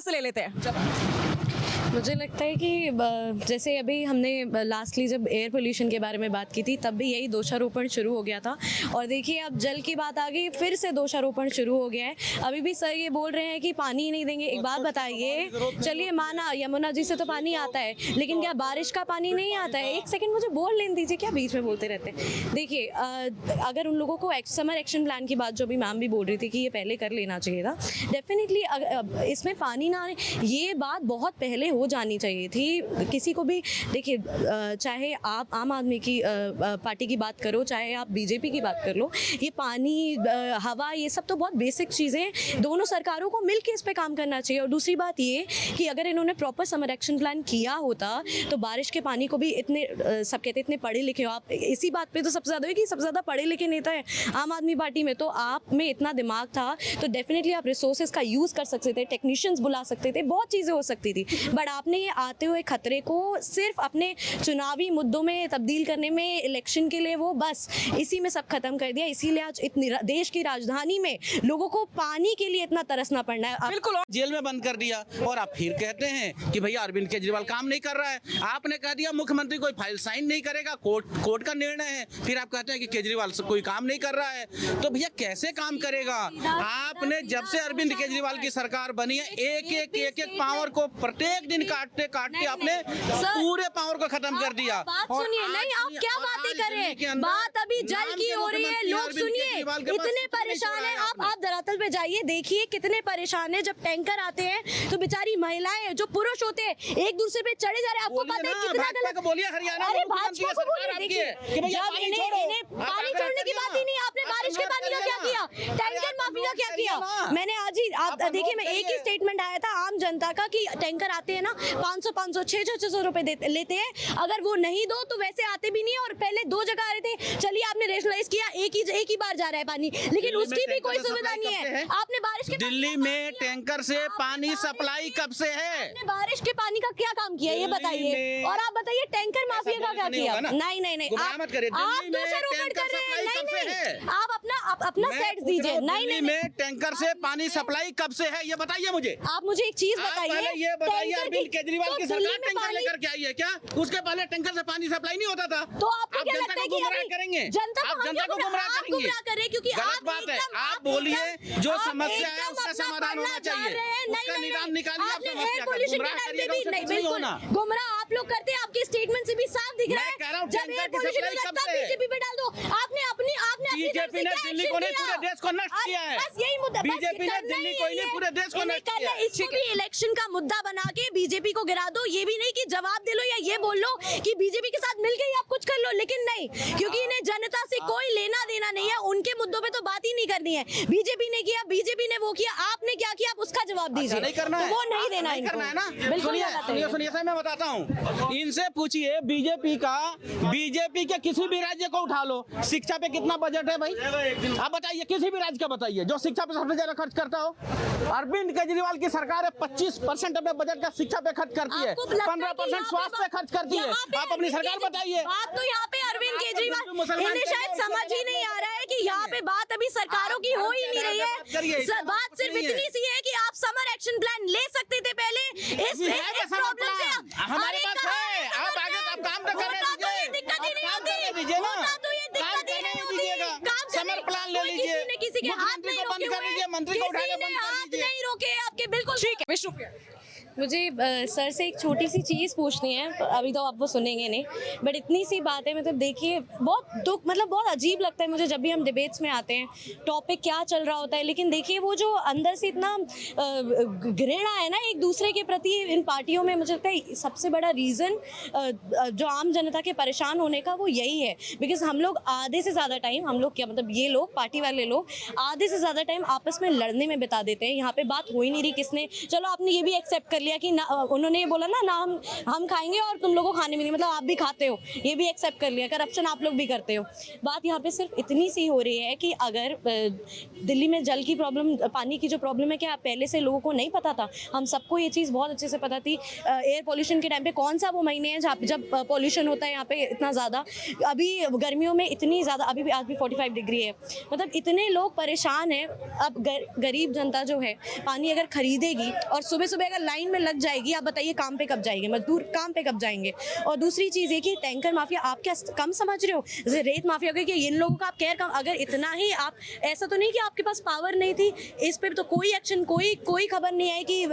से ले लेते हैं। मुझे लगता है कि जैसे अभी हमने लास्टली जब एयर पोल्यूशन के बारे में बात की थी तब भी यही दोषारोपण शुरू हो गया था, और देखिए अब जल की बात आ गई, फिर से दोषारोपण शुरू हो गया है। अभी भी सर ये बोल रहे हैं कि पानी ही नहीं देंगे। एक बात बताइए, चलिए माना यमुना जी से तो पानी आता है, लेकिन क्या बारिश का पानी नहीं आता है? एक सेकंड मुझे बोल लेने दीजिए, क्या बीच में बोलते रहते हैं। देखिए अगर उन लोगों को समर एक्शन प्लान की बात जो भी मैम भी बोल रही थी कि ये पहले कर लेना चाहिए था, डेफिनेटली इसमें पानी ना आने, ये बात बहुत पहले हो जानी चाहिए थी। किसी को भी देखिए, चाहे आप आम आदमी की पार्टी की बात करो, चाहे आप बीजेपी की बात कर लो, ये पानी हवा ये सब तो बहुत बेसिक चीज़ें हैं। दोनों सरकारों को मिलकर इस पे काम करना चाहिए। और दूसरी बात ये कि अगर इन्होंने प्रॉपर समर एक्शन प्लान किया होता तो बारिश के पानी को भी इतने सब कहते इतने पढ़े लिखे हो आप, इसी बात पे तो सबसे ज़्यादा है कि सबसे ज़्यादा पढ़े लिखे नेता है आम आदमी पार्टी में, तो आप में इतना दिमाग था तो डेफिनेटली आप रिसोर्सेज का यूज़ कर सकते थे, टेक्नीशियंस बुला सकते थे, बहुत चीज़ें हो सकती थी। बट आपने ये आते हुए खतरे को सिर्फ अपने चुनावी मुद्दों में तब्दील करने में, इलेक्शन के लिए वो बस इसी में सब खत्म कर दिया। इसीलिए आज इतनी देश की राजधानी में लोगों को पानी के लिए इतना तरसना पड़ना है। बिल्कुल, जेल में बंद कर दिया और आप फिर कहते हैं कि भैया अरविंद केजरीवाल काम नहीं कर रहा है। आपने कह दिया मुख्यमंत्री कोई फाइल साइन नहीं करेगा, कोर्ट का निर्णय है, फिर आप कहते हैं कि केजरीवाल से कोई काम नहीं कर रहा है। तो भैया कैसे काम करेगा? आपने जब से अरविंद केजरीवाल की सरकार बनी है, एक पावर को प्रत्येक दिन काटते आपने पूरे पावर को खत्म कर दिया। बात सुनिए, नहीं आप क्या बातें कर रहे हैं, बात अभी जल की हो रही है। लोग सुनिए, इतने परेशान हैं। आप धरातल पे जाइए, देखिए कितने परेशान हैं। जब टैंकर आते हैं तो बेचारी महिलाएं जो पुरुष होते हैं एक दूसरे पे चढ़े जा रहे हैं। आपको पता है कितना गलत? बोलिए हरियाणा अरे भाजपा को बोलिए, देखिए जब इन्हें पानी छोड़ने की बात ही नहीं, आपने बारिश के पानी का क्या किया, टैंकर माफी का क्या किया? मैंने आज ही आप देखिए, मैं एक ही स्टेटमेंट आया था आम जनता का कि टैंकर आते हैं ना 500 600 रुपए लेते हैं, अगर वो नहीं दो तो वैसे आते भी नहीं है। और पहले 2 जगह आ रहे थे, चलिए आपने रेशनलाइज किया, एक ही बार जा रहा है पानी, लेकिन उसकी भी कोई सुविधा नहीं है। आपने बारिश के दिल्ली में टैंकर से पानी सप्लाई कब से है? आपने बारिश के पानी का क्या काम किया ये बताइए, और आप बताइए टैंकर माफिया का क्या किया? नहीं आप दोषारोपण कर रहे हैं। नहीं आप अपना सेट दीजिए। नहीं में टैंकर से पानी सप्लाई कब से है ये बताइए मुझे। आप मुझे एक चीज बताइए, ये बताइए, अरविंद केजरीवाल की सरकार टैंकर लेकर के आई है क्या? उसके पहले टैंकर से पानी सप्लाई नहीं होता था। तो आपको क्या लगता है कि गुमराह करेंगे? जनता को गुमराह करेंगे? कर रहे, क्योंकि गलत बात है। आप बोलिए जो समस्या है उसका समाधान होना चाहिए, उसका निदान निकालिए। आप समस्या का गुमराह करिएगा, उससे कुछ नहीं होना। गुमराह आप लोग करते हैं, आपके स्टेटमेंट से भी साफ दिख रहा है। मैं कह रहा हूं जब एयर पोल्यूशन लगता है बीजेपी पे डाल दो। आपने अपनी बीजेपी ने दिल्ली को नहीं पूरे देश को नष्ट किया है। बस यही मुद्दा, बीजेपी ने दिल्ली को नहीं पूरे देश को नष्ट किया है। इसको भी इलेक्शन का मुद्दा बना के बीजेपी को गिरा दो। ये भी नहीं कि जवाब दे लो या ये बोल लो कि बीजेपी के साथ मिलकर ही आप कुछ कर लो, लेकिन नहीं, क्योंकि इन्हें जनता से कोई लेना देना नहीं है। उनके मुद्दों पे तो बात ही नहीं करनी है। बीजेपी ने किया, बीजेपी ने वो किया, आपने क्या किया, आप उसका जवाब दीजिए। नहीं करना है, वो नहीं देना है ना। सुनिए सर, मैं बताता हूँ, इनसे पूछिए बीजेपी के किसी भी राज्य को उठा लो, शिक्षा पे कितना बजट है भाई? आप बताइए, किसी भी राज्य का बताइए जो शिक्षा पे सबसे ज्यादा खर्च करता हो। अरविंद केजरीवाल की सरकार है 25% अपने बजट का शिक्षा पे खर्च करती है, 15% स्वास्थ्य पे खर्च करती है। आप अपनी सरकार बताइए। बात तो यहाँ पे अरविंद केजरीवाल, इन्हें शायद समझ ही नहीं आ रहा है कि यहाँ पे बात अभी सरकारों की हो ही नहीं रही है। बात सिर्फ इतनी सी है कि आप समर एक्शन प्लान ले सकते थे पहले। इस प्रॉब्लम से हमारे पास है, आप आगे आप काम तो करने दीजिए, दिक्कत ही नहीं होती, तो ये दिक्कत ही नहीं दीजिएगा। समर प्लान ले लीजिए, किसी के हाथ नहीं बंद कर दीजिए, मंत्री को उठा के बंद कर दीजिए। नहीं रोके आपके, बिल्कुल ठीक है विष्णु। मुझे सर से एक छोटी सी चीज़ पूछनी है, अभी तो आप वो सुनेंगे नहीं, बट इतनी सी बात है। मतलब देखिए बहुत दुख, मतलब बहुत अजीब लगता है मुझे जब भी हम डिबेट्स में आते हैं, टॉपिक क्या चल रहा होता है, लेकिन देखिए वो जो अंदर से इतना घृणा है ना एक दूसरे के प्रति इन पार्टियों में, मुझे लगता है सबसे बड़ा रीज़न जो आम जनता के परेशान होने का वो यही है। बिकॉज हम लोग आधे से ज़्यादा टाइम, हम लोग क्या मतलब ये लोग पार्टी वाले लोग आधे से ज़्यादा टाइम आपस में लड़ने में बिता देते हैं। यहाँ पे बात हो ही नहीं रही किसने, चलो आपने ये भी एक्सेप्ट कर कर लिया कि ना, उन्होंने ये बोला ना हम खाएंगे और तुम लोगों को खाने में नहीं, मतलब आप भी खाते हो, ये भी एक्सेप्ट कर लिया, करप्शन आप लोग भी करते हो। बात यहाँ पे सिर्फ इतनी सी हो रही है कि अगर दिल्ली में जल की प्रॉब्लम, पानी की जो प्रॉब्लम है, क्या पहले से लोगों को नहीं पता था? हम सबको ये चीज़ बहुत अच्छे से पता थी। एयर पोल्यूशन के टाइम पे कौन सा वो महीने हैं जब पोल्यूशन होता है यहाँ पे इतना ज़्यादा, अभी गर्मियों में इतनी ज़्यादा, अभी भी आज भी 45 डिग्री है, मतलब इतने लोग परेशान हैं। अब गरीब जनता जो है पानी अगर खरीदेगी और सुबह सुबह अगर लाइन में लग जाएगी, आप बताइए काम पे कब जाएंगे मजदूर, काम पे कब जाएंगे? और दूसरी चीज़ ये कि टैंकर माफिया आप क्या कम समझ रहे हो? जैसे रेत माफिया के, इन लोगों का आप केयर कम, अगर इतना ही आप, ऐसा तो नहीं कि आपके पास पावर नहीं थी, इस पे तो कोई एक्शन, कोई खबर नहीं आई कि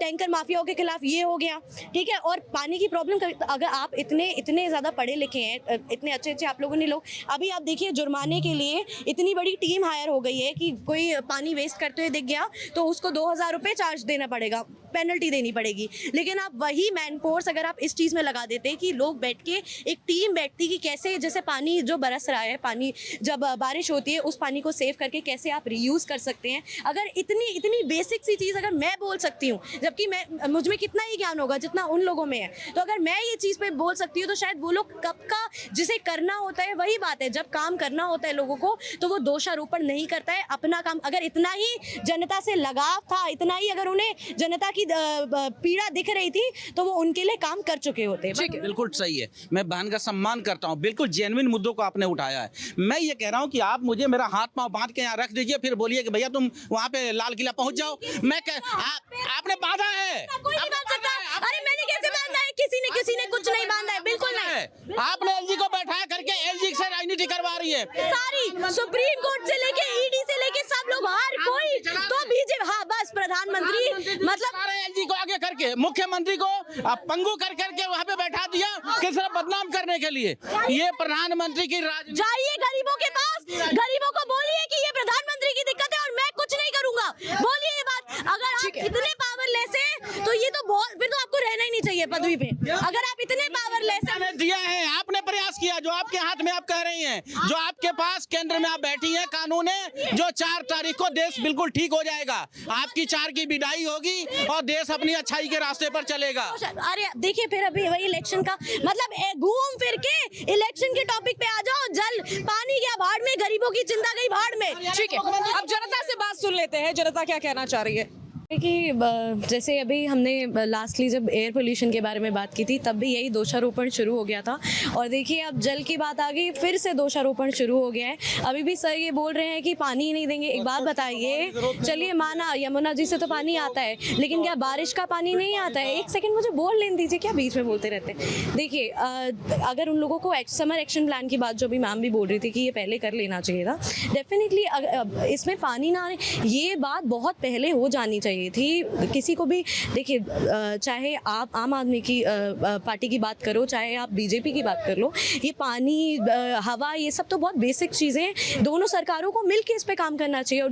टैंकर माफियाओं के खिलाफ ये हो गया, ठीक है। और पानी की प्रॉब्लम, अगर आप इतने ज़्यादा पढ़े लिखे हैं, इतने अच्छे आप लोगों ने लोग, अभी आप देखिए जुर्माने के लिए इतनी बड़ी टीम हायर हो गई है कि कोई पानी वेस्ट करते हुए दिख गया तो उसको 2000 रुपये चार्ज देना पड़ेगा, पेनल्टी देनी पड़ेगी। लेकिन आप वही मैन फोर्स अगर आप इस चीज़ में लगा देते कि लोग बैठ के, एक टीम बैठती कि कैसे, जैसे पानी जो बरस रहा है, पानी जब बारिश होती है उस पानी को सेव करके कैसे आप रीयूज़ कर सकते हैं। अगर इतनी बेसिक सी चीज़ अगर मैं बोल सकती हूँ, जबकि मुझ में कितना ही ज्ञान होगा जितना उन लोगों में है, तो अगर मैं ये चीज़ पे बोल सकती हूँ तो शायद वो लोग कब का, जिसे करना होता है वही बात है, जब काम करना होता है लोगों को तो वो दोषारोपण नहीं करता है अपना काम। अगर इतना ही जनता से लगाव था, इतना ही अगर उन्हें जनता की पीड़ा दिख रही थी तो वो उनके लिए काम कर चुके होते। बिल्कुल सही है, मैं बहन का सम्मान करता हूँ, बिल्कुल जेन्युइन मुद्दों को आपने उठाया है। मैं ये कह रहा हूँ कि आप मुझे मेरा हाथ पांव बांध के यहाँ रख दीजिए, फिर बोलिए कि भैया तुम वहाँ पे लाल किला पहुँच जाओ। मैं आपने बांधा है, कोई नहीं बांध सकता। अरे मैंने कैसे बांधा है? किसी ने कुछ नहीं बांधा है, बिल्कुल नहीं। आपने एलजी को बैठाया करके एलजी से राजनीति करवा रही है सारी, सुप्रीम कोर्ट से लेके ईडी से लेके सब लोग, हर कोई तो बीजेपी, हाँ बस प्रधानमंत्री, मतलब सारे एलजी को आगे करके मुख्यमंत्री को पंगु करके वहाँ पे बैठा दिया किस तरह बदनाम करने के लिए। ये प्रधानमंत्री की जाइए गरीबों के पास, गरीबों को बोलिए कि ये प्रधानमंत्री की दिक्कत है और मैं कुछ नहीं करूंगा, बोलिए ये बात। अगर आप इतने पावरलेस है तो ये तो बहुत, फिर तो आपको रहना ही नहीं चाहिए पदवी पे। अगर आप इतने पावरलेस है, दिया है आपने प्रयास किया, जो आपके हाथ में आप कह रही हैं, जो आपके पास केंद्र में आप बैठी हैं, कानून है जो 4 तारीख को देश बिल्कुल ठीक हो जाएगा, आपकी 4 की विदाई होगी और देश अपनी अच्छाई के रास्ते पर चलेगा। अरे देखिए फिर अभी वही इलेक्शन का मतलब, घूम फिर के इलेक्शन के टॉपिक पे आ जाओ। जल पानी गया भाड़ में, गरीबों की चिंता गई भाड़ में। ठीक है, अब जनता से बात सुन लेते हैं, जनता क्या कहना चाह रही है। कि जैसे अभी हमने लास्टली जब एयर पोल्यूशन के बारे में बात की थी तब भी यही दोषारोपण शुरू हो गया था, और देखिए अब जल की बात आ गई, फिर से दोषारोपण शुरू हो गया है। अभी भी सर ये बोल रहे हैं कि पानी ही नहीं देंगे। एक बात बताइए, चलिए माना यमुना जी से तो पानी आता है, लेकिन क्या बारिश का पानी नहीं आता है? एक सेकंड मुझे बोल लेने दीजिए, क्या बीच में बोलते रहते हैं। देखिए अगर उन लोगों को समर एक्शन प्लान की बात जो अभी मैम भी बोल रही थी कि ये पहले कर लेना चाहिए था, डेफिनेटली इसमें पानी ना आने, ये बात बहुत पहले हो जानी चाहिए थी। किसी को भी देखिए, चाहे आप आम आदमी की पार्टी की बात करो, चाहे आप बीजेपी की बात कर लो, ये पानी, हवा, ये सब तो बहुत बेसिक चीज़ें हैं। दोनों सरकारों को मिलकर इस पे काम करना चाहिए। और